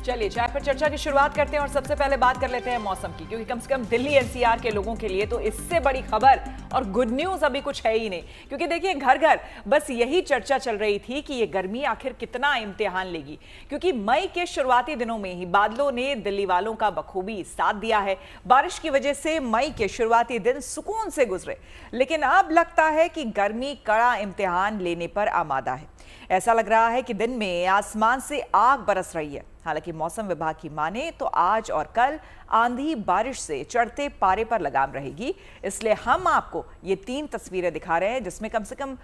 चलिए चाय पर चर्चा की शुरुआत करते हैं और सबसे पहले बात कर लेते हैं मौसम की, क्योंकि कम से कम दिल्ली एनसीआर के लोगों के लिए तो इससे बड़ी खबर और गुड न्यूज अभी कुछ है ही नहीं। क्योंकि देखिए घर घर बस यही चर्चा चल रही थी कि ये गर्मी आखिर कितना इम्तिहान लेगी, क्योंकि मई के शुरुआती दिनों में ही बादलों ने दिल्ली वालों का बखूबी साथ दिया है। बारिश की वजह से मई के शुरुआती दिन सुकून से गुजरे, लेकिन अब लगता है कि गर्मी कड़ा इम्तिहान लेने पर आमादा है। ऐसा लग रहा है कि दिन में आसमान से आग बरस रही है। हालांकि मौसम विभाग की माने तो आज और कल आंधी बारिश से चढ़ते पारे पर लगाम रहेगी। इसलिए हम आपको ये 3 तस्वीरें दिखा रहे हैं, जिसमें कम से कम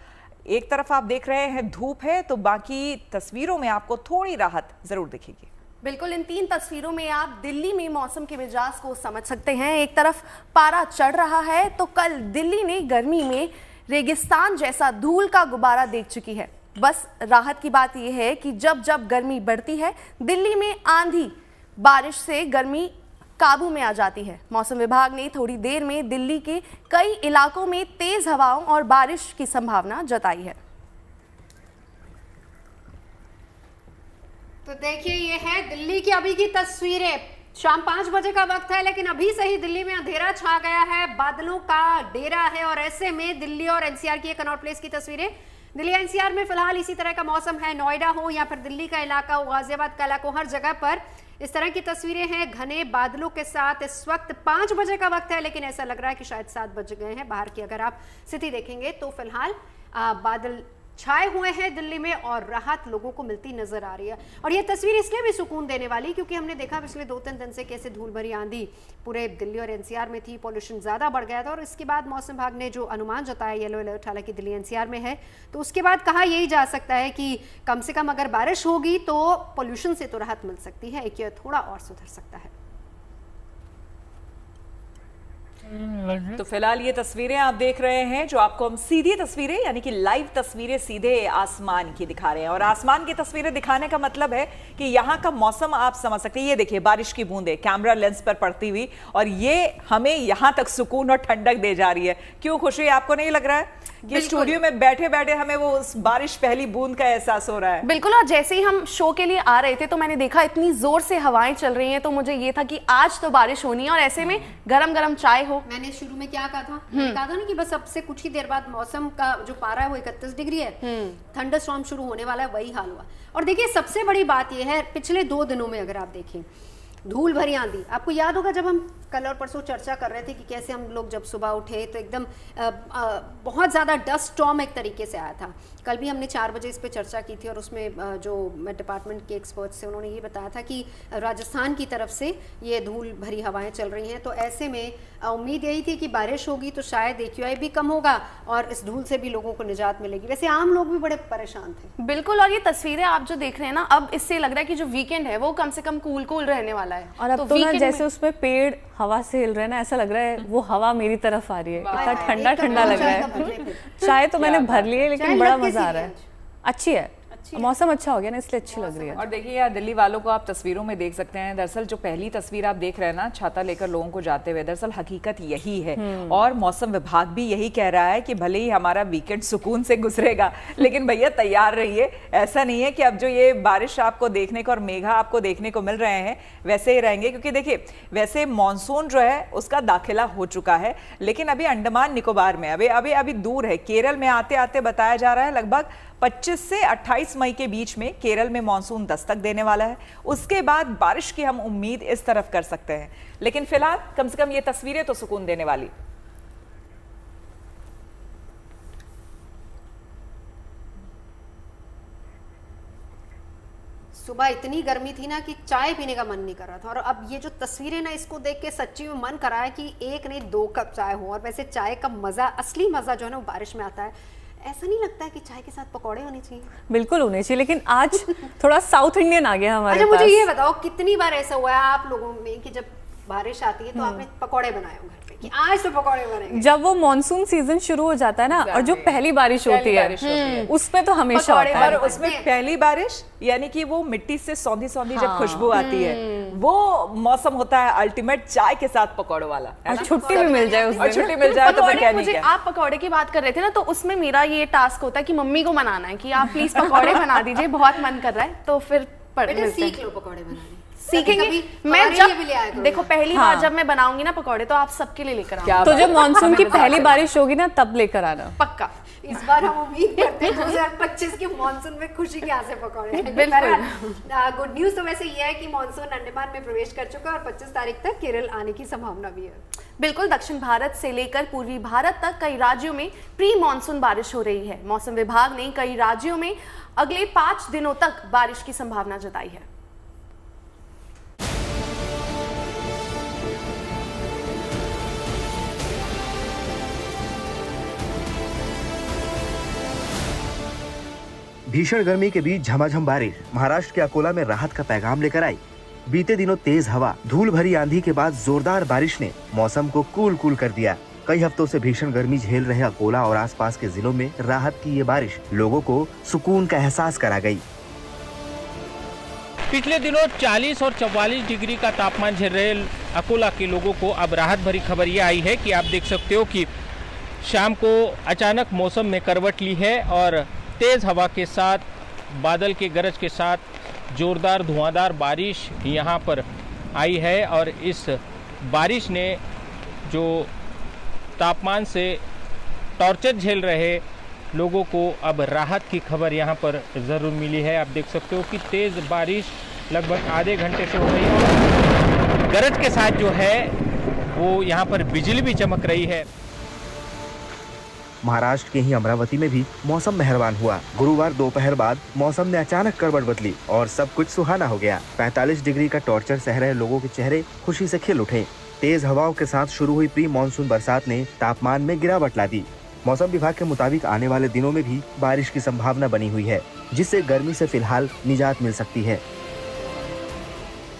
एक तरफ आप देख रहे हैं धूप है, तो बाकी तस्वीरों में आपको थोड़ी राहत जरूर दिखेगी। बिल्कुल, इन 3 तस्वीरों में आप दिल्ली में मौसम के मिजाज को समझ सकते हैं। एक तरफ पारा चढ़ रहा है तो कल दिल्ली ने गर्मी में रेगिस्तान जैसा धूल का गुब्बारा देख चुकी है। बस राहत की बात यह है कि जब जब गर्मी बढ़ती है दिल्ली में आंधी बारिश से गर्मी काबू में आ जाती है। मौसम विभाग ने थोड़ी देर में दिल्ली के कई इलाकों में तेज हवाओं और बारिश की संभावना जताई है। तो देखिए ये है दिल्ली की अभी की तस्वीरें। शाम 5 बजे का वक्त है, लेकिन अभी से ही दिल्ली में अंधेरा छा गया है, बादलों का डेरा है। और ऐसे में दिल्ली और एनसीआर की कनॉट प्लेस की तस्वीरें। दिल्ली एनसीआर में फिलहाल इसी तरह का मौसम है। नोएडा हो या फिर दिल्ली का इलाका हो, गाजियाबाद का इलाका हो, हर जगह पर इस तरह की तस्वीरें हैं घने बादलों के साथ। इस वक्त 5 बजे का वक्त है, लेकिन ऐसा लग रहा है कि शायद 7 बज गए हैं। बाहर की अगर आप स्थिति देखेंगे तो फिलहाल बादल छाए हुए हैं दिल्ली में और राहत लोगों को मिलती नजर आ रही है। और ये तस्वीर इसलिए भी सुकून देने वाली क्योंकि हमने देखा पिछले 2-3 दिन से कैसे धूल भरी आंधी पूरे दिल्ली और एनसीआर में थी, पॉल्यूशन ज्यादा बढ़ गया था। और इसके बाद मौसम विभाग ने जो अनुमान जताया येलो अलर्ट हालांकि दिल्ली एनसीआर में है, तो उसके बाद कहा यही जा सकता है कि कम से कम अगर बारिश होगी तो पॉल्यूशन से तो राहत मिल सकती है, एक थोड़ा और सुधर सकता है। तो फिलहाल ये तस्वीरें आप देख रहे हैं, जो आपको हम सीधी तस्वीरें यानी कि लाइव तस्वीरें सीधे आसमान की दिखा रहे हैं। और आसमान की तस्वीरें दिखाने का मतलब है कि यहाँ का मौसम आप समझ सकते हैं। ये देखिए बारिश की बूंदें कैमरा लेंस पर पड़ती हुई, और ये हमें यहाँ तक सुकून और ठंडक दे जा रही है। क्यों खुशी, आपको नहीं लग रहा है कि स्टूडियो में बैठे बैठे हमें वो उस बारिश पहली बूंद का एहसास हो रहा है? बिल्कुल। और जैसे ही हम शो के लिए आ रहे थे तो मैंने देखा इतनी जोर से हवाएं चल रही हैं, तो मुझे ये था कि आज तो बारिश होनी है। और ऐसे में गरम गरम चाय हो। मैंने शुरू में क्या कहा था, मैंने कहा था ना कि बस अब से कुछ ही देर बाद मौसम का जो पारा है वो 31 डिग्री है, थंडर स्टॉर्म शुरू होने वाला है, वही हाल हुआ। और देखिए सबसे बड़ी बात यह है, पिछले 2 दिनों में अगर आप देखें धूल भरी आंधी, आपको याद होगा जब हम कल और परसों चर्चा कर रहे थे कि कैसे हम लोग जब सुबह उठे तो एकदम बहुत ज़्यादा डस्ट स्टॉर्म एक तरीके से आया था। कल भी हमने 4 बजे इस पे चर्चा की थी और उसमें जो डिपार्टमेंट के एक्सपर्ट्स थे उन्होंने ये बताया था कि राजस्थान की तरफ से ये धूल भरी हवाएं चल रही हैं। तो ऐसे में उम्मीद यही थी कि बारिश होगी तो शायद AQI भी कम होगा और इस धूल से भी लोगों को निजात मिलेगी। वैसे आम लोग भी बड़े परेशान थे। बिल्कुल। और ये तस्वीरें आप जो देख रहे हैं ना, अब इससे लग रहा है कि जो वीकेंड है वो कम से कम कूल कूल रहने वाला है। और अब तो ना जैसे उसमें पेड़ हवा से हिल रहे हैं ना, ऐसा लग रहा है वो हवा मेरी तरफ आ रही है। इतना ठंडा ठंडा लग रहा है। चाय तो मैंने भर ली है, लेकिन बड़ा मजा आ रहा है। अच्छी है, मौसम अच्छा हो गया ना, इसलिए अच्छी लग रही है। और देखिए यार दिल्ली वालों को आप तस्वीरों में देख सकते हैं। दरअसल जो पहली तस्वीर आप देख रहे हैं ना, छाता लेकर लोगों को जाते हुए, दरअसल हकीकत यही है। और मौसम विभाग भी यही कह रहा है कि भले ही हमारा वीकेंड सुकून से गुजरेगा, लेकिन भैया तैयार रहिए। ऐसा नहीं है कि अब जो ये बारिश आपको देखने को और मेघा आपको देखने को मिल रहे हैं वैसे ही रहेंगे, क्योंकि देखिए वैसे मॉनसून जो है उसका दाखिला हो चुका है, लेकिन अभी अंडमान निकोबार में अभी दूर है। केरल में आते आते बताया जा रहा है लगभग 25 से 28 मई के बीच में केरल में मानसून दस्तक देने वाला है। उसके बाद बारिश की हम उम्मीद इस तरफ कर सकते हैं, लेकिन फिलहाल कम से कम ये तस्वीरें तो सुकून देने वाली। सुबह इतनी गर्मी थी ना कि चाय पीने का मन नहीं कर रहा था, और अब ये जो तस्वीरें ना इसको देख के सच्ची में मन करा है कि 1 नहीं 2 कप चाय हो। और वैसे चाय का मजा, असली मजा जो है ना वो बारिश में आता है। ऐसा नहीं लगता है कि चाय के साथ पकौड़े होने चाहिए? बिल्कुल होने चाहिए, लेकिन आज थोड़ा साउथ इंडियन आ गया हमारे पास। मुझे ये बताओ कितनी बार ऐसा हुआ है आप लोगों में कि जब बारिश आती है तो आपने पकौड़े बनाए हो घर पे कि आज तो पकौड़े बनेंगे? जब वो मॉनसून सीजन शुरू हो जाता है ना, और जो पहली बारिश होती है उसमें तो हमेशा होता है। और उसमें पहली बारिश यानी कि वो मिट्टी से सौंधी सौंधी जब खुशबू आती है, वो मौसम होता है अल्टीमेट चाय के साथ पकौड़ों वाला। और छुट्टी भी मिल जाए, और छुट्टी मिल जाए तो क्या नहीं। आप पकौड़े की बात कर रहे थे ना, तो उसमें मेरा ये टास्क होता है कि मम्मी को मनाना है कि आप प्लीज पकौड़े बना दीजिए, बहुत मन कर रहा है। तो फिर सीख लो पकौड़े बनाने। सीखेंगे। कभी मैं हमारे लिए भी ले आया जब करो। देखो पहली हाँ। बार जब मैं बनाऊंगी ना पकौड़े तो आप सबके लिए लेकर आऊंगी। क्या तो बात जब है। मानसून की हमें मजा पहली आता है। बारिश होगी ना तब लेकर आना। पक्का। इस बार हम उम्मीद करते हैं 2025 के मानसून में खुशी के आसे पकौड़े। बिल्कुल। गुड न्यूज तो वैसे ये है कि मानसून अंडमान में प्रवेश कर चुका है और 25 तारीख तक केरल आने की संभावना भी है। बिल्कुल, दक्षिण भारत से लेकर पूर्वी भारत तक कई राज्यों में प्री मानसून बारिश हो रही है। मौसम विभाग ने कई राज्यों में अगले 5 दिनों तक बारिश की संभावना जताई है। भीषण गर्मी के बीच झमाझम बारिश महाराष्ट्र के अकोला में राहत का पैगाम लेकर आई। बीते दिनों तेज हवा, धूल भरी आंधी के बाद जोरदार बारिश ने मौसम को कूल कर दिया। कई हफ्तों से भीषण गर्मी झेल रहे अकोला और आसपास के जिलों में राहत की ये बारिश लोगों को सुकून का एहसास करा गई। पिछले दिनों 40 और 44 डिग्री का तापमान झेल रहे अकोला के लोगों को अब राहत भरी खबर ये आई है कि आप देख सकते हो कि शाम को अचानक मौसम में करवट ली है और तेज़ हवा के साथ, बादल के गरज के साथ जोरदार धुआंधार बारिश यहाँ पर आई है और इस बारिश ने जो तापमान से टॉर्चर झेल रहे लोगों को अब राहत की खबर यहाँ पर ज़रूर मिली है। आप देख सकते हो कि तेज़ बारिश लगभग आधे घंटे से हो रही है और गरज के साथ जो है वो यहाँ पर बिजली भी चमक रही है। महाराष्ट्र के ही अमरावती में भी मौसम मेहरबान हुआ। गुरुवार दोपहर बाद मौसम ने अचानक करवट बदली और सब कुछ सुहाना हो गया। 45 डिग्री का टॉर्चर सह रहे लोगों के चेहरे खुशी से खिल उठे। तेज हवाओं के साथ शुरू हुई प्री मानसून बरसात ने तापमान में गिरावट ला दी। मौसम विभाग के मुताबिक आने वाले दिनों में भी बारिश की संभावना बनी हुई है, जिससे गर्मी से फिलहाल निजात मिल सकती है।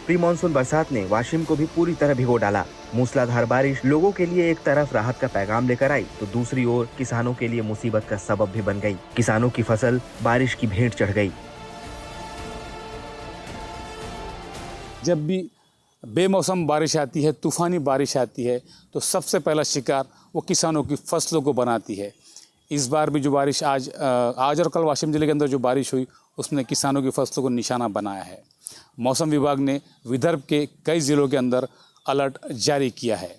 प्री मानसून बरसात ने वाशिम को भी पूरी तरह भिगो डाला। मूसलाधार बारिश लोगों के लिए एक तरफ राहत का पैगाम लेकर आई तो दूसरी ओर किसानों के लिए मुसीबत का सबब भी बन गई। किसानों की फसल बारिश की भेंट चढ़ गई। जब भी बेमौसम बारिश आती है, तूफानी बारिश आती है, तो सबसे पहला शिकार वो किसानों की फसलों को बनाती है। इस बार भी जो बारिश आज और कल वाशिम जिले के अंदर जो बारिश हुई उसने किसानों की फसलों को निशाना बनाया है। मौसम विभाग ने विदर्भ के कई जिलों के अंदर अलर्ट जारी किया है।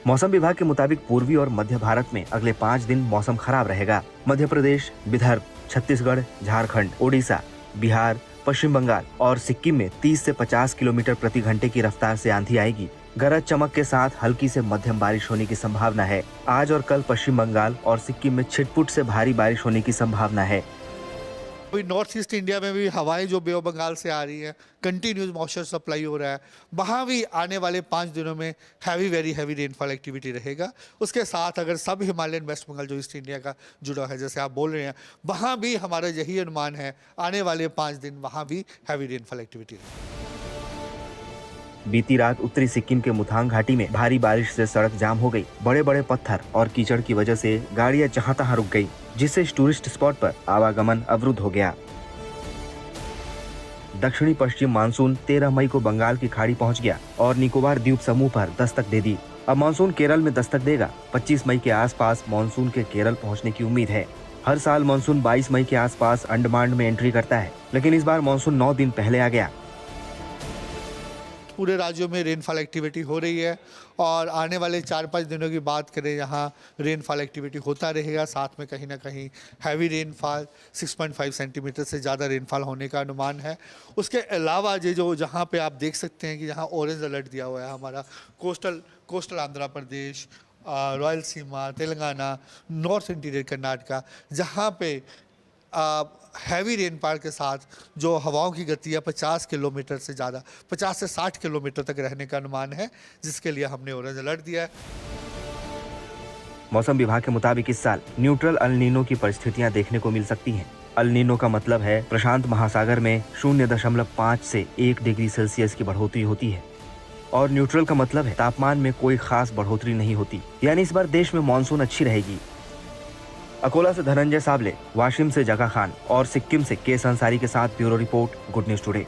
मौसम विभाग के मुताबिक पूर्वी और मध्य भारत में अगले 5 दिन मौसम खराब रहेगा। मध्य प्रदेश, विदर्भ, छत्तीसगढ़, झारखंड, ओडिशा, बिहार, पश्चिम बंगाल और सिक्किम में 30 से 50 किलोमीटर प्रति घंटे की रफ्तार से आंधी आएगी। गरज चमक के साथ हल्की से मध्यम बारिश होने की संभावना है। आज और कल पश्चिम बंगाल और सिक्किम में छिटपुट से भारी बारिश होने की संभावना है। अभी नॉर्थ ईस्ट इंडिया में भी हवाएं जो बे ऑफ बंगाल से आ रही हैं, कंटिन्यूस मॉइस्चर सप्लाई हो रहा है। वहाँ भी आने वाले 5 दिनों में वेरी हैवी रेनफॉल एक्टिविटी रहेगा। उसके साथ अगर सब हिमालयन वेस्ट बंगाल जो ईस्ट इंडिया का जुड़ा है, जैसे आप बोल रहे हैं, वहाँ भी हमारा यही अनुमान है आने वाले 5 दिन वहाँ भी हैवी रेनफॉल एक्टिविटी रहेगी। बीती रात उत्तरी सिक्किम के मुथांग घाटी में भारी बारिश से सड़क जाम हो गई। बड़े बड़े पत्थर और कीचड़ की वजह से गाड़ियां जहां तहां रुक गई, जिससे टूरिस्ट स्पॉट पर आवागमन अवरुद्ध हो गया। दक्षिणी पश्चिम मानसून 13 मई को बंगाल की खाड़ी पहुंच गया और निकोबार द्वीप समूह पर दस्तक दे दी। अब मानसून केरल में दस्तक देगा। 25 मई के आसपास मानसून के केरल पहुंचने की उम्मीद है। हर साल मानसून 22 मई के आसपास अंडमान में एंट्री करता है, लेकिन इस बार मानसून 9 दिन पहले आ गया। पूरे राज्यों में रेनफॉल एक्टिविटी हो रही है और आने वाले 4-5 दिनों की बात करें, यहाँ रेनफॉल एक्टिविटी होता रहेगा। साथ में कहीं ना कहीं हैवी रेनफॉल 6.5 सेंटीमीटर से ज़्यादा रेनफॉल होने का अनुमान है। उसके अलावा ये जो जहाँ पे आप देख सकते हैं कि जहाँ ऑरेंज अलर्ट दिया हुआ है, हमारा कोस्टल आंध्र प्रदेश, रॉयल सीमा, तेलंगाना, नॉर्थ इंटीरियर कर्नाटका, जहाँ पे हैवी रेनफॉल के साथ जो हवाओं की गति है 50 किलोमीटर से ज़्यादा, 50 से 60 किलोमीटर तक रहने का अनुमान है, जिसके लिए हमने ऑरेंज अलर्ट दिया है। मौसम विभाग के मुताबिक इस साल न्यूट्रल अल नीनो की परिस्थितियां देखने को मिल सकती हैं। अल नीनो का मतलब है प्रशांत महासागर में 0.5 से 1 डिग्री सेल्सियस की बढ़ोतरी होती है और न्यूट्रल का मतलब है तापमान में कोई खास बढ़ोतरी नहीं होती। यानी इस बार देश में मानसून अच्छी रहेगी। अकोला से धनंजय साबले, वाशिम से जगा खान और सिक्किम से के अंसारी के साथ bureau report, good news today.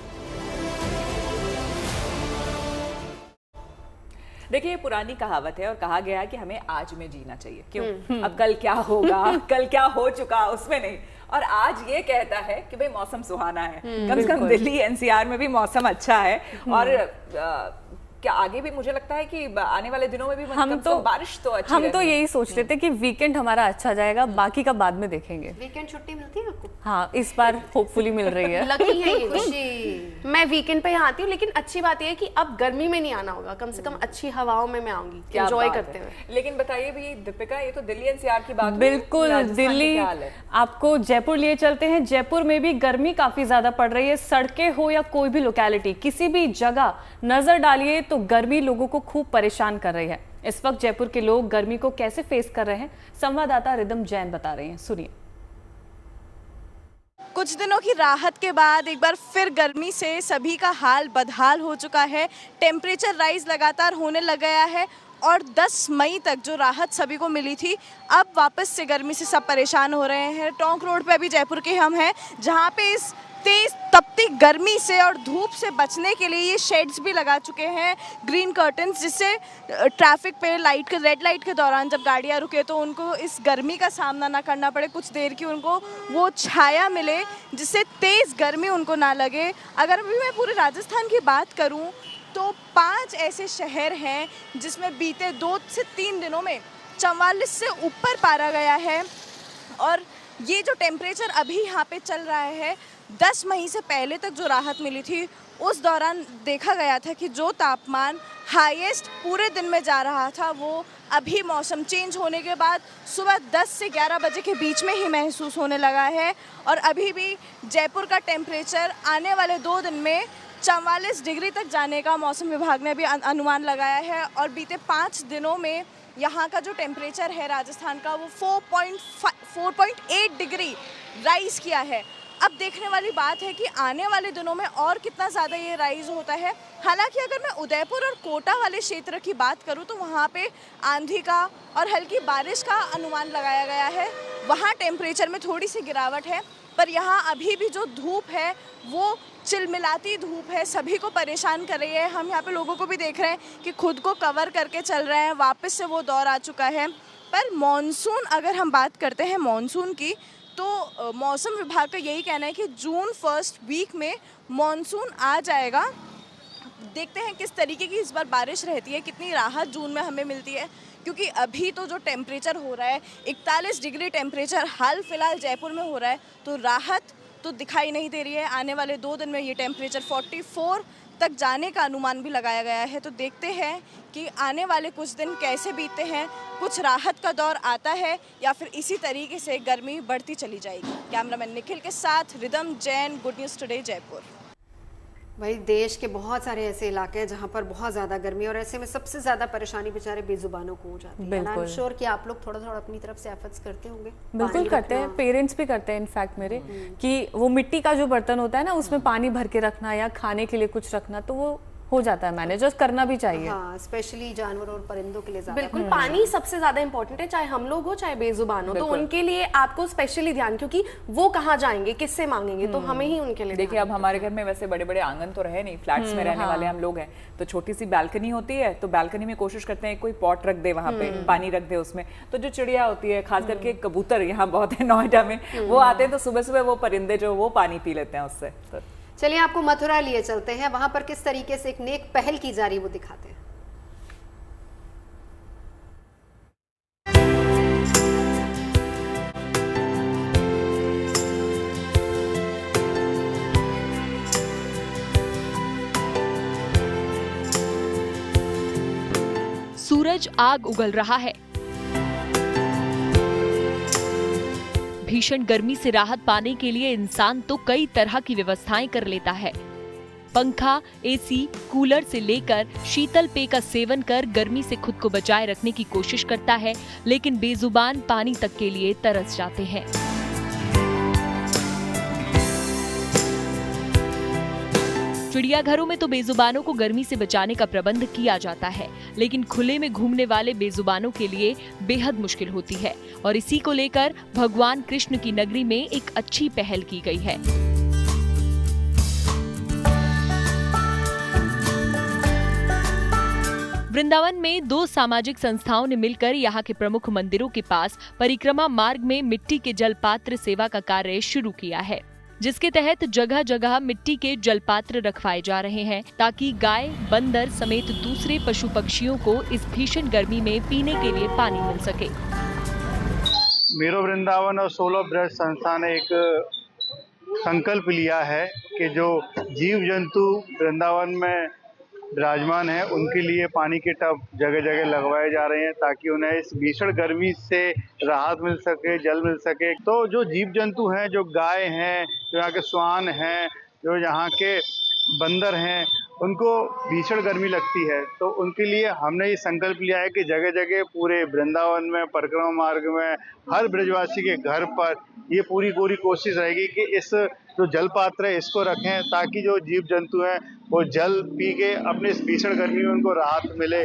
देखिए, ये पुरानी कहावत है और कहा गया है कि हमें आज में जीना चाहिए। क्यों? अब कल क्या होगा, कल क्या हो चुका, उसमें नहीं। और आज ये कहता है कि भाई मौसम सुहाना है। कम से कम दिल्ली एनसीआर में भी मौसम अच्छा है। और क्या आगे भी मुझे लगता है कि आने वाले दिनों में भी बारिश तो अच्छी हम तो यही सोच रहे थे कि वीकेंड हमारा अच्छा जाएगा, बाकी का बाद में देखेंगे। वीकेंड छुट्टी मिलती है आपको? हाँ, इस बार होपफुली मिल रही है। लकी है ये खुशी। मैं वीकेंड पे यहाँ आती हूँ, लेकिन अच्छी बात ये है कि अब गर्मी में नहीं आना होगा, कम से कम अच्छी हवाओं में मैं आऊंगी एंजॉय करते हुए। लेकिन बताइए भी दीपिका, ये तो दिल्ली एनसीआर की बात। बिल्कुल, दिल्ली आपको जयपुर लिए चलते हैं। जयपुर में भी गर्मी काफी ज्यादा पड़ रही है। सड़कें हो या कोई भी लोकेलिटी, किसी भी जगह नजर डालिए तो गर्मी लोगों को खूब परेशान कर रही है। इस वक्त जयपुर के लोग गर्मी को कैसे फेस कर रहे हैं, संवाददाता रिदम जैन बता रहे हैं, सुनिए। कुछ दिनों की राहत के बाद एक बार फिर गर्मी से सभी का हाल बदहाल हो चुका है। टेम्परेचर राइज लगातार होने लग गया है और 10 मई तक जो राहत सभी को मिली थी, अब वापस से गर्मी से सब परेशान हो रहे हैं। टोंक रोड पे अभी जयपुर के हम हैं, जहाँ पे इस तेज तपती गर्मी से और धूप से बचने के लिए ये शेड्स भी लगा चुके हैं, ग्रीन कर्टन्स, जिससे ट्रैफिक पे रेड लाइट के दौरान जब गाड़ियाँ रुके तो उनको इस गर्मी का सामना ना करना पड़े, कुछ देर की उनको वो छाया मिले जिससे तेज़ गर्मी उनको ना लगे। अगर अभी मैं पूरे राजस्थान की बात करूँ तो 5 ऐसे शहर हैं जिसमें बीते 2 से 3 दिनों में 44 से ऊपर पारा गया है। और ये जो टेम्परेचर अभी यहाँ पे चल रहा है, 10 मई से पहले तक जो राहत मिली थी उस दौरान देखा गया था कि जो तापमान हाईएस्ट पूरे दिन में जा रहा था वो अभी मौसम चेंज होने के बाद सुबह 10 से 11 बजे के बीच में ही महसूस होने लगा है। और अभी भी जयपुर का टेम्परेचर आने वाले 2 दिन में 44 डिग्री तक जाने का मौसम विभाग ने भी अनुमान लगाया है। और बीते 5 दिनों में यहाँ का जो टेम्परेचर है राजस्थान का वो 4.8 डिग्री राइज किया है। अब देखने वाली बात है कि आने वाले दिनों में और कितना ज़्यादा ये राइज होता है। हालांकि अगर मैं उदयपुर और कोटा वाले क्षेत्र की बात करूं तो वहाँ पे आंधी का और हल्की बारिश का अनुमान लगाया गया है। वहाँ टेम्परेचर में थोड़ी सी गिरावट है, पर यहाँ अभी भी जो धूप है वो चिलमिलाती धूप है, सभी को परेशान कर रही है। हम यहाँ पे लोगों को भी देख रहे हैं कि खुद को कवर करके चल रहे हैं, वापस से वो दौर आ चुका है। पर मॉनसून, अगर हम बात करते हैं मॉनसून की, तो मौसम विभाग का यही कहना है कि जून फर्स्ट वीक में मॉनसून आ जाएगा। देखते हैं किस तरीके की इस बार बारिश रहती है, कितनी राहत जून में हमें मिलती है, क्योंकि अभी तो जो टेम्परेचर हो रहा है 41 डिग्री टेम्परेचर हाल फिलहाल जयपुर में हो रहा है, तो राहत तो दिखाई नहीं दे रही है। आने वाले 2 दिन में ये टेम्परेचर 44 तक जाने का अनुमान भी लगाया गया है। तो देखते हैं कि आने वाले कुछ दिन कैसे बीतते हैं, कुछ राहत का दौर आता है या फिर इसी तरीके से गर्मी बढ़ती चली जाएगी। कैमरामैन निखिल के साथ rhythm Jain, good news today, Jaipur. भाई, देश के बहुत सारे ऐसे इलाके हैं जहाँ पर बहुत ज़्यादा गर्मी, और ऐसे में सबसे ज़्यादा परेशानी बेचारे बेजुबानों को हो जाती है। आई एम श्योर कि आप लोग थोड़ा थोड़ा अपनी तरफ से एफर्ट्स करते होंगे। बिल्कुल करते हैं, पेरेंट्स भी करते हैं इनफैक्ट मेरे, कि वो मिट्टी का जो बर्तन होता है ना, उसमें पानी भर के रखना या खाने के लिए कुछ रखना, तो वो हो जाता है मैनेज, करना भी चाहिए। हाँ, स्पेशली जानवरों और परिंदों के लिए ज़्यादा। बिल्कुल, पानी सबसे ज्यादा इंपॉर्टेंट है, चाहे हम लोग हो चाहे बेजुबान हो, तो उनके लिए आपको स्पेशली ध्यान, क्योंकि वो कहाँ जाएंगे, किससे मांगेंगे, तो हमें ही उनके लिए। देखिए, अब हमारे घर में वैसे बड़े बड़े आंगन तो रहे नहीं, फ्लैट्स में रहने वाले हम लोग हैं, तो छोटी सी बालकनी होती है, तो बालकनी में कोशिश करते हैं कोई पॉट रख दे, वहाँ पे पानी रख दे उसमें। तो जो चिड़िया होती है, खास करके कबूतर यहाँ बहुत है नोएडा में, वो आते हैं तो सुबह सुबह वो परिंदे जो वो पानी पी लेते हैं उससे। तो चलिए आपको मथुरा लिए चलते हैं, वहां पर किस तरीके से एक नेक पहल की जा रही वो दिखाते हैं। सूरज आग उगल रहा है। भीषण गर्मी से राहत पाने के लिए इंसान तो कई तरह की व्यवस्थाएं कर लेता है। पंखा, एसी, कूलर से लेकर शीतल पेय का सेवन कर गर्मी से खुद को बचाए रखने की कोशिश करता है, लेकिन बेजुबान पानी तक के लिए तरस जाते हैं। चिड़ियाघरों में तो बेजुबानों को गर्मी से बचाने का प्रबंध किया जाता है, लेकिन खुले में घूमने वाले बेजुबानों के लिए बेहद मुश्किल होती है, और इसी को लेकर भगवान कृष्ण की नगरी में एक अच्छी पहल की गई है। वृंदावन में 2 सामाजिक संस्थाओं ने मिलकर यहाँ के प्रमुख मंदिरों के पास परिक्रमा मार्ग में मिट्टी के जलपात्र सेवा का कार्य शुरू किया है, जिसके तहत जगह जगह मिट्टी के जलपात्र रखवाए जा रहे हैं ताकि गाय, बंदर समेत दूसरे पशु पक्षियों को इस भीषण गर्मी में पीने के लिए पानी मिल सके। मेरो वृंदावन और 16 ब्रज संस्था ने एक संकल्प लिया है कि जो जीव जंतु वृंदावन में विराजमान है उनके लिए पानी के टब जगह जगह लगवाए जा रहे हैं ताकि उन्हें इस भीषण गर्मी से राहत मिल सके, जल मिल सके। तो जो जीव जंतु हैं, जो गाय हैं, जो यहाँ के स्वान हैं, जो यहाँ के बंदर हैं, उनको भीषण गर्मी लगती है, तो उनके लिए हमने ये संकल्प लिया है कि जगह जगह पूरे वृंदावन में, परिक्रमा मार्ग में, हर ब्रजवासी के घर पर ये पूरी कोशिश रहेगी कि इस जो जल पात्र है इसको रखें ताकि जो जीव जंतु हैं वो जल पी के अपने इस भीषण गर्मी में उनको राहत मिले।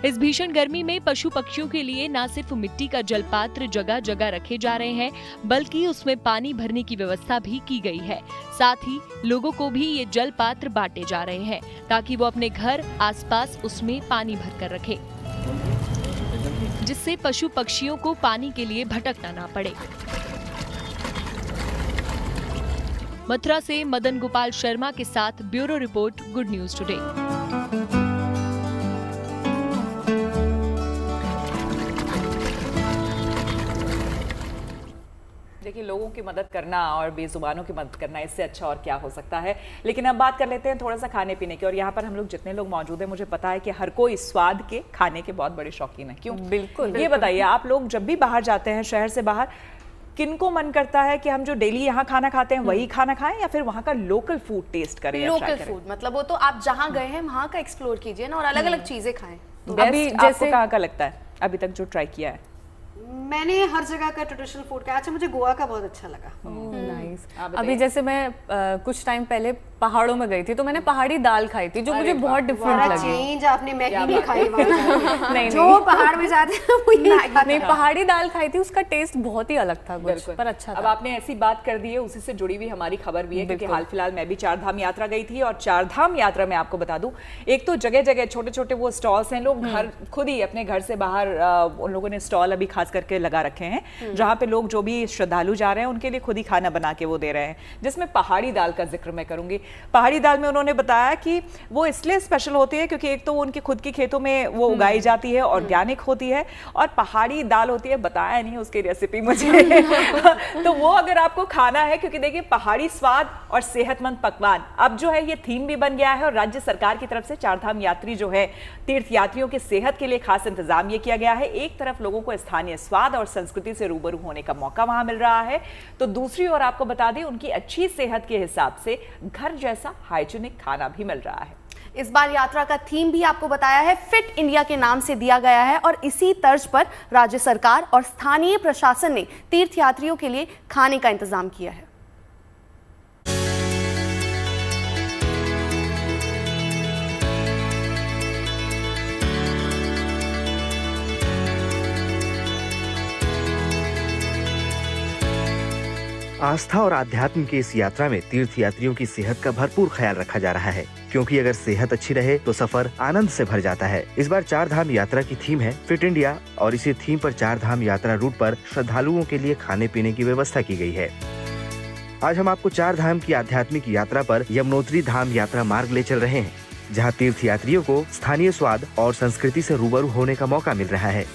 इस भीषण गर्मी में पशु पक्षियों के लिए न सिर्फ मिट्टी का जलपात्र जगह जगह रखे जा रहे हैं, बल्कि उसमें पानी भरने की व्यवस्था भी की गई है। साथ ही लोगों को भी ये जलपात्र बांटे जा रहे हैं ताकि वो अपने घर आसपास उसमें पानी भरकर रखें, जिससे पशु पक्षियों को पानी के लिए भटकना ना पड़े। मथुरा से मदन गोपाल शर्मा के साथ bureau report, good news today. देखिए, लोगों की मदद करना और बेजुबानों की मदद करना, इससे अच्छा और क्या हो सकता है। लेकिन अब बात कर लेते हैं थोड़ा सा खाने पीने की। और यहाँ पर हम लोग जितने लोग मौजूद हैं, मुझे पता है कि हर कोई स्वाद के खाने के बहुत बड़े शौकीन है। क्यों? बिल्कुल। ये बताइए, आप लोग जब भी बाहर जाते हैं, शहर से बाहर, किनको मन करता है कि हम जो डेली यहाँ खाना खाते हैं वही खाना खाएं, या फिर वहाँ का लोकल फूड टेस्ट करें? लोकल फूड मतलब वो तो आप जहाँ गए हैं वहाँ का एक्सप्लोर कीजिए ना, और अलग अलग चीजें खाएं। अभी आपको कहाँ का लगता है अभी तक जो ट्राई किया है? मैंने हर जगह का ट्रेडिशनल फूड खाया। अच्छा, मुझे गोवा का बहुत अच्छा लगा। नाइस। अभी जैसे मैं कुछ टाइम पहले पहाड़ों में गई थी, तो मैंने पहाड़ी दाल खाई थी जो मुझे बहुत डिफरेंट लगी। चेंज, आपने मैगी नहीं खाई? नहीं, जो पहाड़ में जाते हैं वो नहीं, पहाड़ी दाल खाई थी, उसका टेस्ट बहुत ही अलग था कुछ, पर अच्छा था। अब आपने ऐसी बात कर दी है, उसी से जुड़ी हुई हमारी खबर भी है, क्योंकि हाल फिलहाल मैं भी 4 धाम यात्रा गई थी। और 4 धाम यात्रा में आपको बता दूं, एक तो जगह जगह छोटे छोटे वो स्टॉल्स हैं, लोग घर खुद ही अपने घर से बाहर उन लोगों ने स्टॉल अभी खास करके लगा रखे हैं, जहां पे लोग जो भी श्रद्धालु जा रहे हैं उनके लिए खुद ही खाना बना के वो दे रहे हैं, जिसमें पहाड़ी दाल का जिक्र मैं करूंगी। पहाड़ी दाल में उन्होंने बताया कि वो इसलिए स्पेशल होती है क्योंकि एक तो वो उनके खुद की खेतों में वो उगाई जाती है, ऑर्गेनिक होती है, और पहाड़ी दाल होती है, बताया नहीं उसकी रेसिपी मुझे तो वो अगर आपको खाना है, क्योंकि देखिए पहाड़ी स्वाद और सेहतमंद पकवान अब जो है ये थीम भी बन गया है। और राज्य सरकार की तरफ से 4 धाम यात्री जो है, तीर्थ यात्रियों की सेहत के लिए खास इंतजाम ये किया गया है। एक तरफ लोगों को स्थानीय स्वाद और संस्कृति से रूबरू होने का मौका वहां मिल रहा है, तो दूसरी ओर आपको बता दें उनकी अच्छी सेहत के हिसाब से घर जैसा हाइजीनिक खाना भी मिल रहा है। इस बार यात्रा का थीम भी आपको बताया है, फिट इंडिया के नाम से दिया गया है, और इसी तर्ज पर राज्य सरकार और स्थानीय प्रशासन ने तीर्थ यात्रियों के लिए खाने का इंतजाम किया है। आस्था और आध्यात्म की इस यात्रा में तीर्थ यात्रियों की सेहत का भरपूर ख्याल रखा जा रहा है, क्योंकि अगर सेहत अच्छी रहे तो सफर आनंद से भर जाता है। इस बार 4 धाम यात्रा की थीम है फिट इंडिया, और इसी थीम पर 4 धाम यात्रा रूट पर श्रद्धालुओं के लिए खाने पीने की व्यवस्था की गई है। आज हम आपको 4 धाम की आध्यात्मिक यात्रा पर यमुनोत्री धाम यात्रा मार्ग ले चल रहे हैं, जहाँ तीर्थ यात्रियों को स्थानीय स्वाद और संस्कृति से रूबरू होने का मौका मिल रहा है।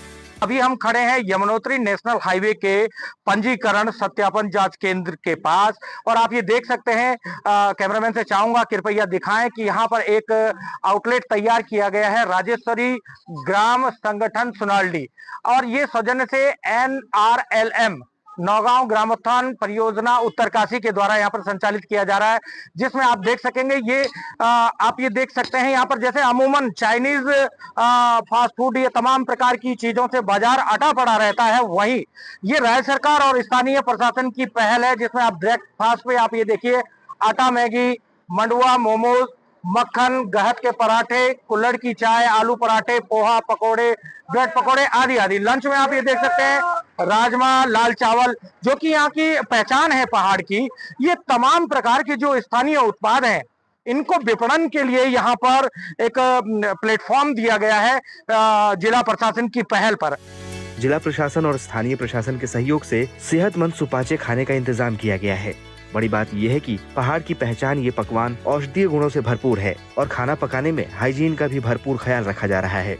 अभी हम खड़े हैं यमुनोत्री नेशनल हाईवे के पंजीकरण सत्यापन जांच केंद्र के पास, और आप ये देख सकते हैं, कैमरामैन से चाहूंगा कृपया दिखाएं कि यहाँ पर एक आउटलेट तैयार किया गया है, राजेश्वरी ग्राम संगठन सुनाल्डी, और ये सौजन्य से NRLM नौगांव ग्रामोत्थान परियोजना उत्तरकाशी के द्वारा यहाँ पर संचालित किया जा रहा है, जिसमें आप देख सकेंगे ये आप ये देख सकते हैं यहाँ पर जैसे अमूमन चाइनीज फास्ट फूड ये तमाम प्रकार की चीजों से बाजार अटा पड़ा रहता है, वहीं ये राज्य सरकार और स्थानीय प्रशासन की पहल है, जिसमें आप ब्रेकफास्ट पे आप ये देखिए आटा मैगी, मंडुआ, मोमोज, मक्खन, गहत के पराठे, कुल्हड़ की चाय, आलू पराठे, पोहा, पकोड़े, ब्रेड पकोड़े आदि आदि। लंच में आप ये देख सकते हैं राजमा, लाल चावल, जो कि यहाँ की पहचान है पहाड़ की। ये तमाम प्रकार के जो स्थानीय उत्पाद हैं इनको विपणन के लिए यहाँ पर एक प्लेटफॉर्म दिया गया है जिला प्रशासन की पहल पर। जिला प्रशासन और स्थानीय प्रशासन के सहयोग से सेहतमंद सुपाचे खाने का इंतजाम किया गया है। बड़ी बात यह है कि पहाड़ की पहचान ये पकवान औषधीय गुणों से भरपूर है और खाना पकाने में हाइजीन का भी भरपूर ख्याल रखा जा रहा है।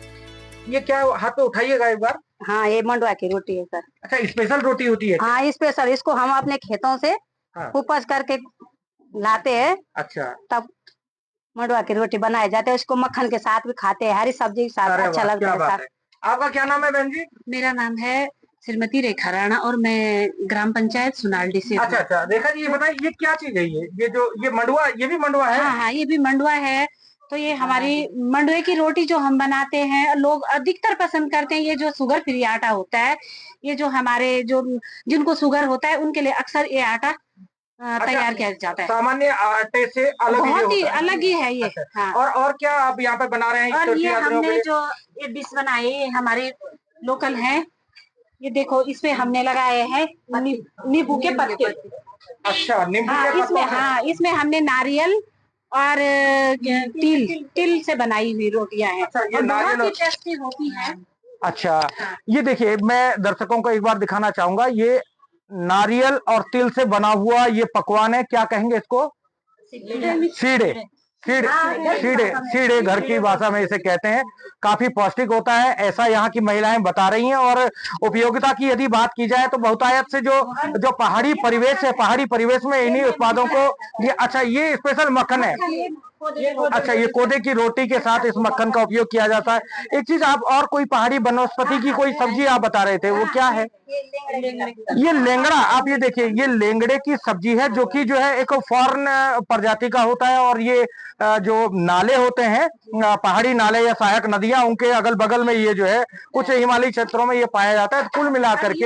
ये क्या हाथ पे उठाइएगा एक बार। हाँ, ये मंडवा की रोटी है सर। अच्छा, स्पेशल रोटी होती है? हाँ, स्पेशल। इसको हम अपने खेतों से उपज करके लाते हैं। अच्छा, तब मंडवा की रोटी बनाई जाती है। उसको मक्खन के साथ भी खाते हैं, हरी सब्जी के साथ अच्छा लगता है। आपका क्या नाम है बहन जी? मेरा नाम है श्रीमती रेखा राणा और मैं ग्राम पंचायत सुनालडी से। अच्छा अच्छा, रेखा जी ये बताइए ये क्या चीज है? ये मंडवा, ये भी मंडवा है? हाँ, ये भी मंडवा है। तो ये हमारी मंडवे की रोटी जो हम बनाते हैं, लोग अधिकतर पसंद करते हैं। ये जो शुगर फ्री आटा होता है, ये जो हमारे जिनको शुगर होता है उनके लिए अक्सर ये आटा तैयार किया जाता है। सामान्य आटे से अलग बहुत ही अलग ही है ये। अच्छा। हाँ। और क्या आप यहाँ पे बना रहे हैं? और ये हमने जो ये डिश बनाई है हमारे लोकल है। ये देखो, इसमें हमने लगाए हैं नींबू के पत्ते। अच्छा, नींबू के पत्ते। हाँ, इसमें हमने नारियल और तिल से बनाई हुई रोटियां हैं। अच्छा, ये बहुत ही टेस्टी होती है। अच्छा, ये देखिए, मैं दर्शकों को एक बार दिखाना चाहूंगा। ये नारियल और तिल से बना हुआ ये पकवान है। क्या कहेंगे इसको? सीड़े। सीड़े घर की भाषा में इसे कहते हैं। काफी पौष्टिक होता है, ऐसा यहाँ की महिलाएं बता रही हैं। और उपयोगिता की यदि बात की जाए तो बहुतायत से जो पहाड़ी परिवेश है, पहाड़ी परिवेश में इन्हीं उत्पादों को अच्छा, ये स्पेशल मक्खन है। अच्छा, ये कोदे की रोटी के साथ इस मक्खन का उपयोग किया जाता है। एक चीज आप और कोई पहाड़ी वनस्पति की कोई सब्जी आप बता रहे थे, वो क्या है? ये लेंगड़ा। आप ये देखिए, ये लेंगड़े की सब्जी है जो कि है एक फॉरेन प्रजाति का होता है। और ये जो नाले होते हैं, पहाड़ी नाले या सहायक नदियां, उनके अगल बगल में ये है कुछ हिमालयी क्षेत्रों में ये पाया जाता है। कुल मिलाकर के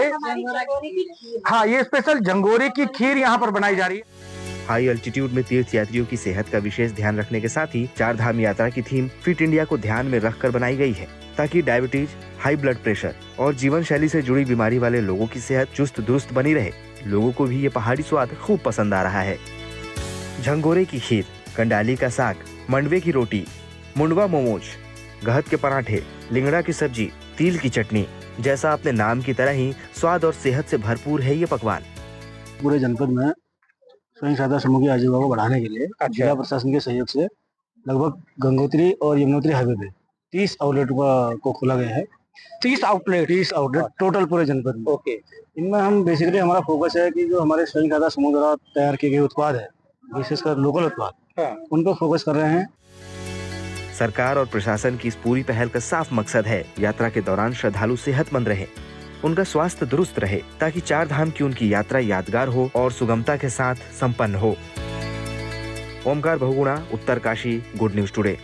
हाँ, ये स्पेशल झंगोरी की खीर यहाँ पर बनाई जा रही है। हाई अल्टीट्यूड में तीर्थ यात्रियों की सेहत का विशेष ध्यान रखने के साथ ही चार धाम यात्रा की थीम फिट इंडिया को ध्यान में रखकर बनाई गई है, ताकि डायबिटीज, हाई ब्लड प्रेशर और जीवन शैली से जुड़ी बीमारी वाले लोगों की सेहत चुस्त दुरुस्त बनी रहे। लोगों को भी ये पहाड़ी स्वाद खूब पसंद आ रहा है। झंगोरे की खीर, कंडाली का साग, मंडवे की रोटी, मुंडवा मोमोज, गहत के पराठे, लिंगड़ा की सब्जी, तिल की चटनी जैसा अपने नाम की तरह ही स्वाद और सेहत से भरपूर है ये पकवान। पूरे जनपद में स्वयं सहायता समूह की आजीविका को बढ़ाने के लिए जिला प्रशासन के सहयोग से लगभग गंगोत्री और यमुनोत्री हाईवे पे 30 आउटलेट को खोला गया है। 30 आउटलेट टोटल पूरे जनपद में। ओके। इनमें हम बेसिकली हमारा फोकस है कि जो हमारे स्वयं सहायता समूह द्वारा तैयार किए गए उत्पाद है, विशेषकर लोकल उत्पाद, उन पर फोकस कर रहे हैं। सरकार और प्रशासन की इस पूरी पहल का साफ मकसद है यात्रा के दौरान श्रद्धालु सेहतमंद रहे, उनका स्वास्थ्य दुरुस्त रहे, ताकि चार धाम की उनकी यात्रा यादगार हो और सुगमता के साथ संपन्न हो। Omkar Bahuguna, Uttarkashi, good news today.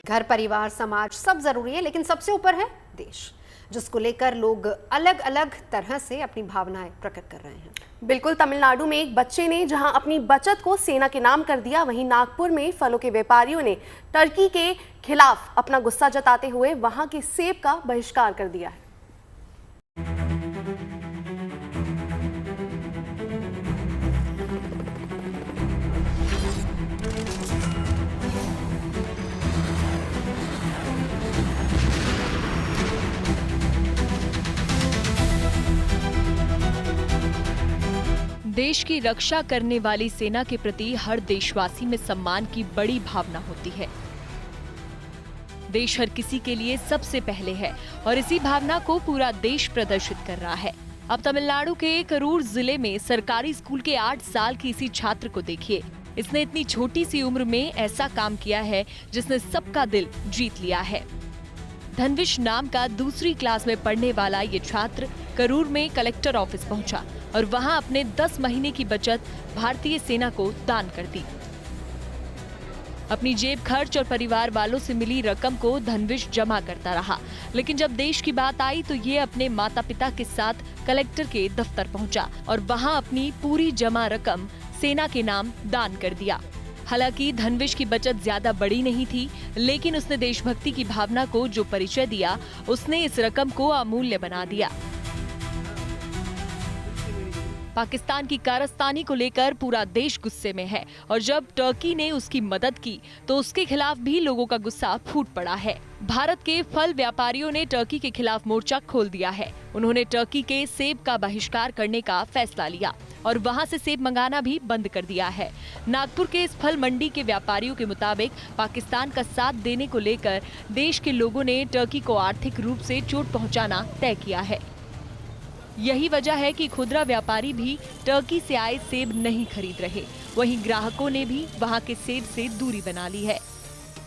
घर, परिवार, समाज सब जरूरी है, लेकिन सबसे ऊपर है देश, जिसको लेकर लोग अलग अलग तरह से अपनी भावनाएं प्रकट कर रहे हैं। बिल्कुल, तमिलनाडु में एक बच्चे ने जहां अपनी बचत को सेना के नाम कर दिया, वहीं नागपुर में फलों के व्यापारियों ने टर्की के खिलाफ अपना गुस्सा जताते हुए वहां के सेब का बहिष्कार कर दिया है। देश की रक्षा करने वाली सेना के प्रति हर देशवासी में सम्मान की बड़ी भावना होती है। देश हर किसी के लिए सबसे पहले है और इसी भावना को पूरा देश प्रदर्शित कर रहा है। अब तमिलनाडु के करूर जिले में सरकारी स्कूल के 8 साल की इसी छात्र को देखिए। इसने इतनी छोटी सी उम्र में ऐसा काम किया है जिसने सबका दिल जीत लिया है। धनविश नाम का दूसरी क्लास में पढ़ने वाला ये छात्र करूर में कलेक्टर ऑफिस पहुंचा और वहां अपने 10 महीने की बचत भारतीय सेना को दान कर दी। अपनी जेब खर्च और परिवार वालों से मिली रकम को धनविश जमा करता रहा, लेकिन जब देश की बात आई तो ये अपने माता पिता के साथ कलेक्टर के दफ्तर पहुंचा और वहां अपनी पूरी जमा रकम सेना के नाम दान कर दिया। हालांकि धनविश की बचत ज्यादा बड़ी नहीं थी, लेकिन उसने देशभक्ति की भावना को जो परिचय दिया, उसने इस रकम को अमूल्य बना दिया। पाकिस्तान की कारस्तानी को लेकर पूरा देश गुस्से में है और जब टर्की ने उसकी मदद की तो उसके खिलाफ भी लोगों का गुस्सा फूट पड़ा है। भारत के फल व्यापारियों ने टर्की के खिलाफ मोर्चा खोल दिया है। उन्होंने टर्की के सेब का बहिष्कार करने का फैसला लिया और वहां से सेब मंगाना भी बंद कर दिया है। नागपुर के इस फल मंडी के व्यापारियों के मुताबिक पाकिस्तान का साथ देने को लेकर देश के लोगों ने टर्की को आर्थिक रूप से चोट पहुंचाना तय किया है। यही वजह है कि खुदरा व्यापारी भी टर्की से आए सेब नहीं खरीद रहे। वहीं ग्राहकों ने भी वहां के सेब से दूरी बना ली है।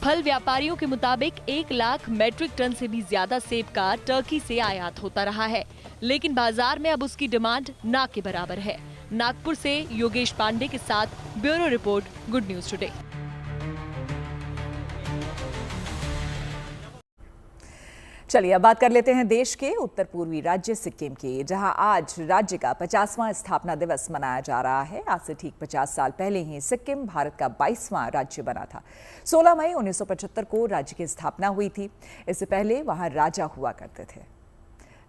फल व्यापारियों के मुताबिक 1 लाख मैट्रिक टन से भी ज्यादा सेब का टर्की से आयात होता रहा है, लेकिन बाजार में अब उसकी डिमांड ना के बराबर है। नागपुर से योगेश पांडे के साथ bureau report, good news today. चलिए अब बात कर लेते हैं देश के उत्तर पूर्वी राज्य सिक्किम की, जहां आज राज्य का 50वां स्थापना दिवस मनाया जा रहा है। आज से ठीक 50 साल पहले ही सिक्किम भारत का 22वां राज्य बना था। 16 मई 1975 को राज्य की स्थापना हुई थी। इससे पहले वहां राजा हुआ करते थे।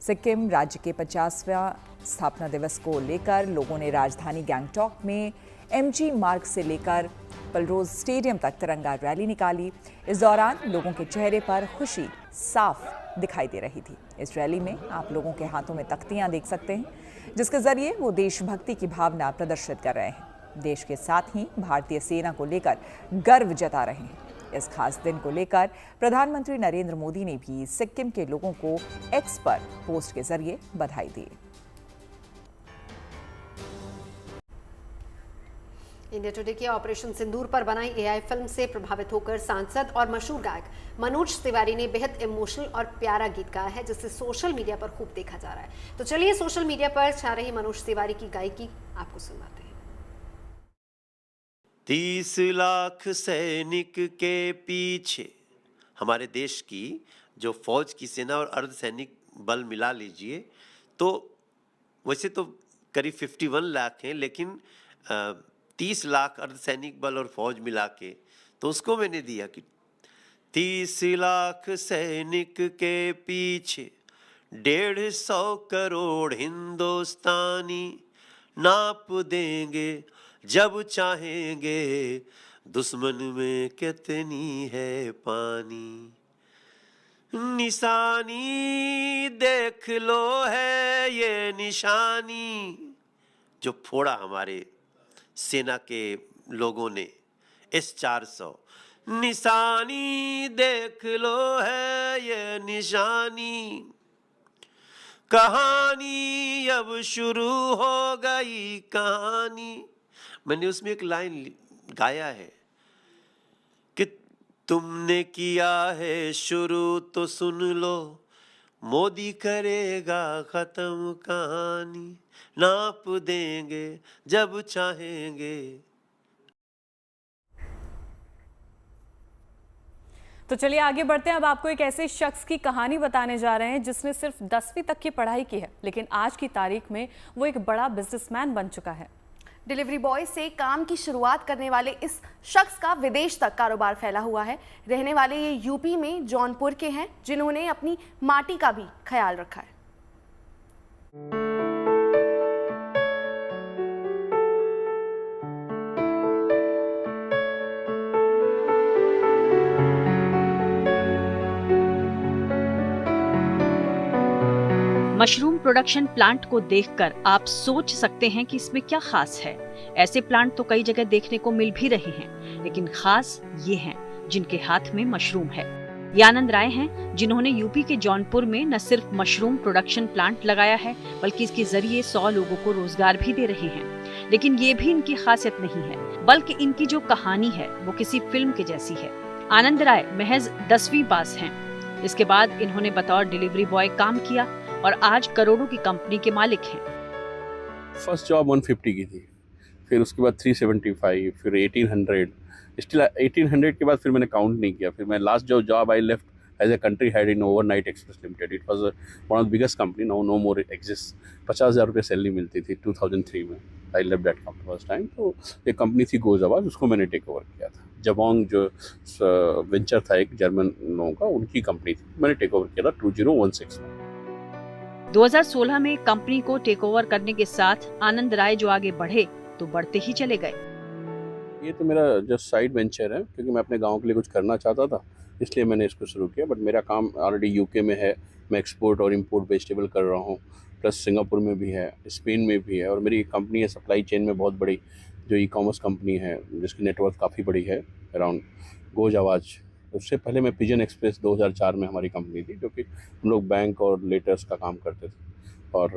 सिक्किम राज्य के 50वां स्थापना दिवस को लेकर लोगों ने राजधानी गैंगटॉक में MG मार्ग से लेकर पलरोज स्टेडियम तक तिरंगा रैली निकाली। इस दौरान लोगों के चेहरे पर खुशी साफ दिखाई दे रही थी। इस रैली में आप लोगों के हाथों में तख्तियां देख सकते हैं, जिसके जरिए वो देशभक्ति की भावना प्रदर्शित कर रहे हैं। देश के साथ ही भारतीय सेना को लेकर गर्व जता रहे हैं। इस खास दिन को लेकर प्रधानमंत्री नरेंद्र मोदी ने भी सिक्किम के लोगों को एक्स पर पोस्ट के जरिए बधाई दी। इंडिया टुडे की ऑपरेशन सिंदूर पर बनाई AI फिल्म से प्रभावित होकर सांसद और मशहूर गायक मनोज तिवारी ने बेहद इमोशनल और प्यारा गीत गाया है, जिसे सोशल मीडिया पर खूब देखा जा रहा है। तो चलिए सोशल मीडिया पर छा रही मनोज तिवारी की गायकी आपको सुनाते हैं। 30 लाख सैनिक के पीछे हमारे देश की जो फौज की सेना और अर्धसैनिक बल मिला लीजिए तो वैसे तो करीब 51 लाख हैं, लेकिन 30 लाख अर्धसैनिक बल और फौज मिला के तो उसको मैंने दिया कि 30 लाख सैनिक के पीछे 150 करोड़ हिंदुस्तानी नाप देंगे जब चाहेंगे दुश्मन में कितनी है पानी। निशानी देख लो है ये निशानी जो फोड़ा हमारे सेना के लोगों ने S-400। निशानी देख लो है ये निशानी, कहानी अब शुरू हो गई कहानी। मैंने उसमें एक लाइन गाया है कि तुमने किया है शुरू तो सुन लो, मोदी करेगा खत्म कहानी, नाप देंगे जब चाहेंगे। तो चलिए आगे बढ़ते हैं। अब आपको एक ऐसे शख्स की कहानी बताने जा रहे हैं जिसने सिर्फ 10वीं तक की पढ़ाई की है, लेकिन आज की तारीख में वो एक बड़ा बिजनेसमैन बन चुका है। डिलीवरी बॉय से काम की शुरुआत करने वाले इस शख्स का विदेश तक कारोबार फैला हुआ है। रहने वाले ये यूपी में जौनपुर के हैं, जिन्होंने अपनी माटी का भी ख्याल रखा है। मशरूम प्रोडक्शन प्लांट को देखकर आप सोच सकते हैं कि इसमें क्या खास है। ऐसे प्लांट तो कई जगह देखने को मिल भी रहे हैं, लेकिन खास ये हैं जिनके हाथ में मशरूम है। ये आनंद राय हैं, जिन्होंने यूपी के जौनपुर में न सिर्फ मशरूम प्रोडक्शन प्लांट लगाया है, बल्कि इसके जरिए 100 लोगों को रोजगार भी दे रहे हैं। लेकिन ये भी इनकी खासियत नहीं है, बल्कि इनकी जो कहानी है वो किसी फिल्म के जैसी है। आनंद राय महज 10वीं पास हैं। इसके बाद इन्होंने बतौर डिलीवरी बॉय काम किया और आज करोड़ों की कंपनी के मालिक हैं। फर्स्ट जॉब 150 की थी, फिर उसके बाद 375, फिर 1800, स्टिल 1800 के बाद फिर मैंने काउंट नहीं किया। फिर मैं लास्ट जो job I left as a country head in Overnight Express Limited. It was one of the biggest company, no more exist. 50,000 रुपये सैलरी मिलती थी 2003 में। I left that company first time. तो एक कंपनी थी गोजाबाज, उसको मैंने टेक ओवर किया था। जबोंग जो वेंचर था एक जर्मन लोगों का, उनकी कंपनी थी, मैंने टेक ओवर किया था 2016 में। 2016 में कंपनी को टेक ओवर करने के साथ आनंद राय जो आगे बढ़े तो बढ़ते ही चले गए। ये तो मेरा जस्ट साइड वेंचर है, क्योंकि मैं अपने गांव के लिए कुछ करना चाहता था, इसलिए मैंने इसको शुरू किया। बट मेरा काम ऑलरेडी यूके में है, मैं एक्सपोर्ट और इंपोर्ट वेजिटेबल कर रहा हूँ, प्लस सिंगापुर में भी है, स्पेन में भी है, और मेरी कंपनी है सप्लाई चेन में बहुत बड़ी, जो ई कॉमर्स कंपनी है जिसकी नेटवर्क काफ़ी बड़ी है अराउंड गोज आवाज़। उससे पहले मैं पिजन एक्सप्रेस 2004 में हमारी कंपनी थी, जो कि हम लोग बैंक और लेटर्स का काम करते थे। और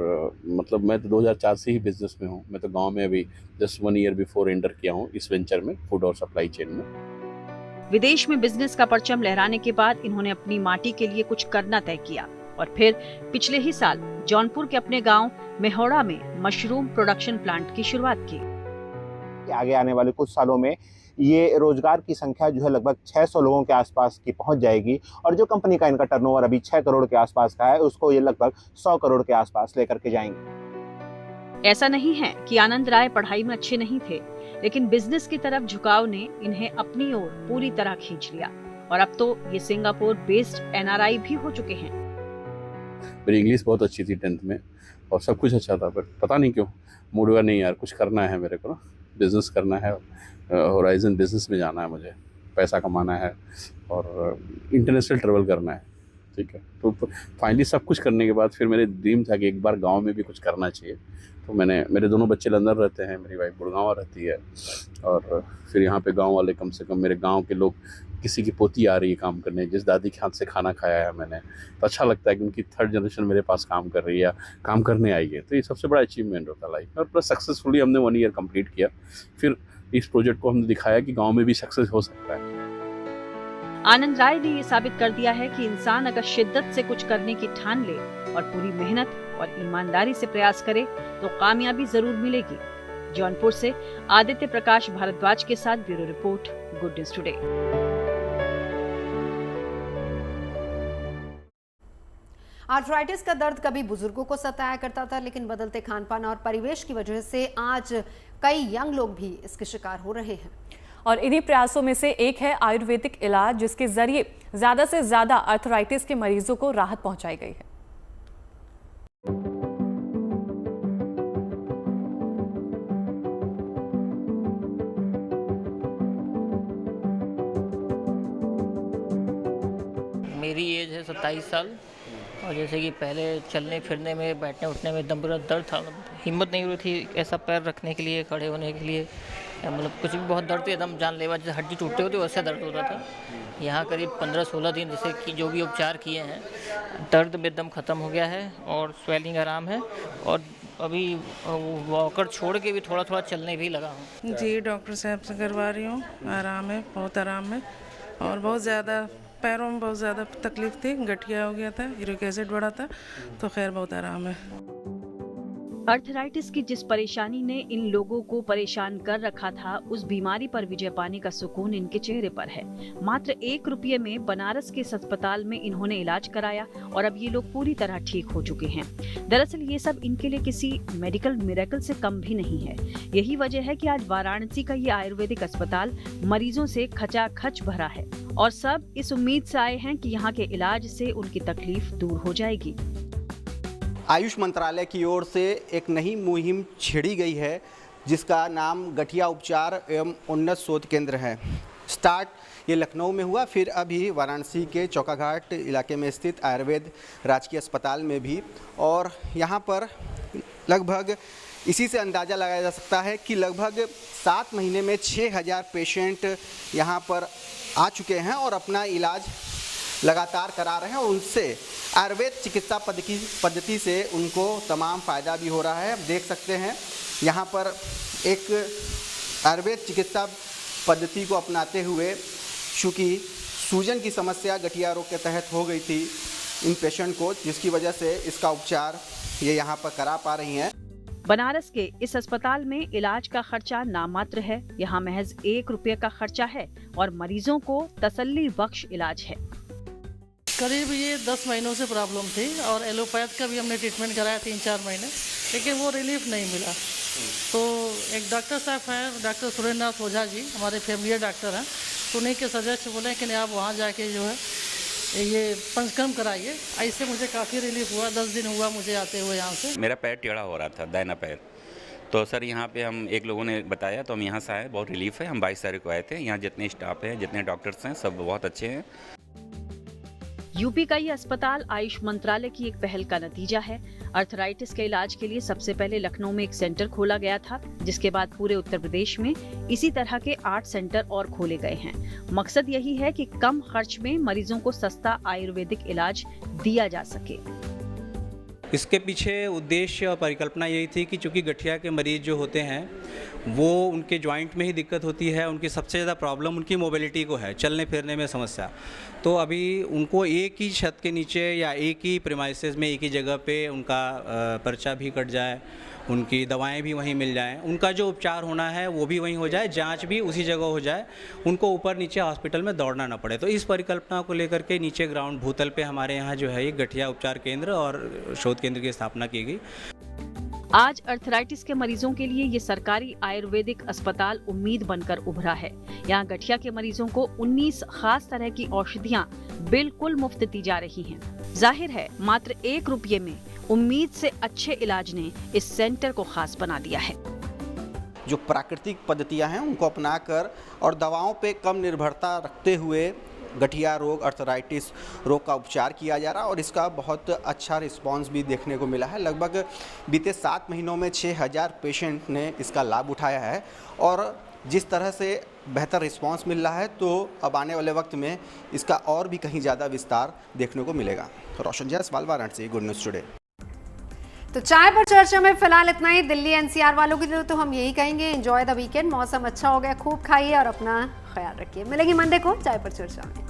मतलब मैं तो 2004 से ही बिज़नेस में हूँ। मैं तो गांव में अभी जस्ट 1 ईयर बिफोर एंटर किया हूँ इस वेंचर में, फूड और सप्लाई चेन में। विदेश में बिजनेस का परचम लहराने के बाद इन्होंने अपनी माटी के लिए कुछ करना तय किया और फिर पिछले ही साल जौनपुर के अपने गांव मेहौड़ा में मशरूम प्रोडक्शन प्लांट की शुरुआत की। आगे आने वाले कुछ सालों में ये रोजगार की संख्या जो है लगभग 600 लोगों के आसपास की पहुंच जाएगी, और जो कंपनी का इनका टर्नओवर अभी 6 करोड़ के आसपास का है, उसको ये लगभग 100 करोड़ के आसपास लेकर के जाएंगे। ऐसा नहीं है कि आनंद राय पढ़ाई में अच्छे नहीं थे, लेकिन बिजनेस की तरफ झुकाव ने इन्हें अपनी ओर पूरी तरह खींच लिया और अब तो ये सिंगापुर बेस्ड NRI भी हो चुके हैं। मेरी इंग्लिश बहुत अच्छी थी 10th में और सब कुछ अच्छा था, बट पता नहीं क्यों मूड हुआ नहीं यार, कुछ करना है मेरे को, बिजनेस करना है, होराइजन बिजनेस में जाना है, मुझे पैसा कमाना है और इंटरनेशनल ट्रेवल करना है। ठीक है, तो फाइनली सब कुछ करने के बाद फिर मेरे ड्रीम था कि एक बार गांव में भी कुछ करना चाहिए। तो मेरे दोनों बच्चे लंदन रहते हैं, मेरी वाइफ गुड़गांव रहती है, और फिर यहाँ पे गांव वाले, कम से कम मेरे गांव के लोग, किसी की पोती आ रही है काम करने, जिस दादी के हाथ से खाना खाया है मैंने, तो अच्छा लगता है कि उनकी 3rd जनरेशन मेरे पास काम कर रही है या काम करने आई है। तो ये सबसे बड़ा अचीवमेंट होता है लाइफ में। और प्लस सक्सेसफुली हमने 1 ईयर कंप्लीट किया। फिर इस प्रोजेक्ट को हमने दिखाया कि गाँव में भी सक्सेस हो सकता है। आनंद राय ने ये साबित कर दिया है कि इंसान अगर शिद्दत से कुछ करने की ठान ले और पूरी मेहनत और ईमानदारी से प्रयास करे तो कामयाबी जरूर मिलेगी। जौनपुर से आदित्य प्रकाश भारद्वाज के साथ bureau report, good news today. Arthritis का दर्द कभी बुजुर्गों को सताया करता था, लेकिन बदलते खानपान और परिवेश की वजह से आज कई यंग लोग भी इसके शिकार हो रहे हैं। और इन्हीं प्रयासों में से एक है आयुर्वेदिक इलाज, जिसके जरिए ज्यादा से ज्यादा आर्थराइटिस के मरीजों को राहत पहुंचाई गई है। मेरी एज है 27 साल, और जैसे कि पहले चलने फिरने में, बैठने उठने में एकदम बुरा दर्द था, हिम्मत नहीं हो रही थी ऐसा पैर रखने के लिए, खड़े होने के लिए, मतलब कुछ भी बहुत दर्द थी, एकदम जानलेवा, जैसे हड्डी टूटे होती वैसे दर्द होता था। यहाँ करीब 15-16 दिन जैसे कि जो भी उपचार किए हैं, दर्द में एकदम ख़त्म हो गया है और स्वेलिंग आराम है, और अभी वॉकर छोड़ के भी थोड़ा थोड़ा चलने भी लगा हूँ। जी, डॉक्टर साहब से करवा रही हूँ, आराम है, बहुत आराम है, और बहुत ज़्यादा पैरों में बहुत ज़्यादा तकलीफ थी, गठिया हो गया था, यूरिक एसिड बढ़ा था, तो खैर बहुत आराम है। आर्थराइटिस की जिस परेशानी ने इन लोगों को परेशान कर रखा था, उस बीमारी पर विजय पाने का सुकून इनके चेहरे पर है। मात्र 1 रुपये में बनारस के इस अस्पताल में इन्होंने इलाज कराया और अब ये लोग पूरी तरह ठीक हो चुके हैं। दरअसल ये सब इनके लिए किसी मेडिकल मिरेकल से कम भी नहीं है। यही वजह है कि आज वाराणसी का ये आयुर्वेदिक अस्पताल मरीजों से खचाखच भरा है और सब इस उम्मीद से आए हैं कि यहाँ के इलाज से उनकी तकलीफ दूर हो जाएगी। आयुष मंत्रालय की ओर से एक नई मुहिम छेड़ी गई है, जिसका नाम गठिया उपचार एवं उन्नत शोध केंद्र है। स्टार्ट ये लखनऊ में हुआ, फिर अभी वाराणसी के चौकाघाट इलाके में स्थित आयुर्वेद राजकीय अस्पताल में भी, और यहाँ पर लगभग इसी से अंदाज़ा लगाया जा सकता है कि लगभग 7 महीने में 6000 पेशेंट यहाँ पर आ चुके हैं और अपना इलाज लगातार करा रहे हैं। उनसे आयुर्वेद चिकित्सा पद्धति से उनको तमाम फ़ायदा भी हो रहा है। आप देख सकते हैं यहाँ पर एक आयुर्वेद चिकित्सा पद्धति को अपनाते हुए, चूँकि सूजन की समस्या गठिया रोग के तहत हो गई थी इन पेशेंट को, जिसकी वजह से इसका उपचार ये यहाँ पर करा पा रही हैं। बनारस के इस अस्पताल में इलाज का खर्चा नामात्र है। यहाँ महज 1 रुपये का खर्चा है और मरीजों को तसल्ली बख्श इलाज है। करीब ये 10 महीनों से प्रॉब्लम थी और एलोपैथ का भी हमने ट्रीटमेंट कराया 3-4 महीने, लेकिन वो रिलीफ नहीं मिला। तो एक डॉक्टर साहब हैं, डॉक्टर सुरेंद्र नाथ ओझा जी, हमारे फैमिली डॉक्टर हैं, तो उन्हीं के सजेस्ट बोले कि नहीं आप वहाँ जाके जो है ये पंचकर्म कराइए। इससे मुझे काफ़ी रिलीफ हुआ। 10 दिन हुआ मुझे आते हुए यहाँ से। मेरा पैर टेढ़ा हो रहा था, दाहिना पैर, तो सर यहाँ पे हम एक लोगों ने बताया तो हम यहाँ से आए। बहुत रिलीफ है। हम 22 तारीख को आए थे। यहाँ जितने स्टाफ हैं, जितने डॉक्टर्स हैं, सब बहुत अच्छे हैं। यूपी का ये अस्पताल आयुष मंत्रालय की एक पहल का नतीजा है। अर्थराइटिस के इलाज के लिए सबसे पहले लखनऊ में एक सेंटर खोला गया था, जिसके बाद पूरे उत्तर प्रदेश में इसी तरह के 8 सेंटर और खोले गए हैं। मकसद यही है कि कम खर्च में मरीजों को सस्ता आयुर्वेदिक इलाज दिया जा सके। इसके पीछे उद्देश्य और परिकल्पना यही थी कि चूँकि गठिया के मरीज जो होते हैं वो उनके जॉइंट में ही दिक्कत होती है। उनकी सबसे ज़्यादा प्रॉब्लम उनकी मोबिलिटी को है, चलने फिरने में समस्या। तो अभी उनको एक ही छत के नीचे या एक ही प्रीमाइसेस में, एक ही जगह पे उनका पर्चा भी कट जाए, उनकी दवाएं भी वहीं मिल जाएं, उनका जो उपचार होना है वो भी वहीं हो जाए, जांच भी उसी जगह हो जाए, उनको ऊपर नीचे हॉस्पिटल में दौड़ना ना पड़े। तो इस परिकल्पना को लेकर के नीचे ग्राउंड भूतल पे हमारे यहाँ जो है एक गठिया उपचार केंद्र और शोध केंद्र की स्थापना की गई। आज अर्थराइटिस के मरीजों के लिए ये सरकारी आयुर्वेदिक अस्पताल उम्मीद बनकर उभरा है। यहाँ गठिया के मरीजों को 19 खास तरह की औषधियाँ बिल्कुल मुफ्त दी जा रही हैं। जाहिर है मात्र 1 रुपये में उम्मीद से अच्छे इलाज ने इस सेंटर को खास बना दिया है। जो प्राकृतिक पद्धतियां हैं उनको अपनाकर और दवाओं पे कम निर्भरता रखते हुए गठिया रोग, अर्थराइटिस रोग का उपचार किया जा रहा है और इसका बहुत अच्छा रिस्पांस भी देखने को मिला है। लगभग बीते 7 महीनों में 6000 पेशेंट ने इसका लाभ उठाया है और जिस तरह से बेहतर रिस्पांस मिल रहा है तो अब आने वाले वक्त में इसका और भी कहीं ज़्यादा विस्तार देखने को मिलेगा। Roshan Jaiswal, Varanasi, good news today. तो चाय पर चर्चा में फिलहाल इतना ही। दिल्ली एनसीआर वालों के लिए तो हम यही कहेंगे, एंजॉय द वीकेंड। मौसम अच्छा हो गया, खूब खाइए और अपना ख्याल रखिए। मिलेंगे मंडे को चाय पर चर्चा में।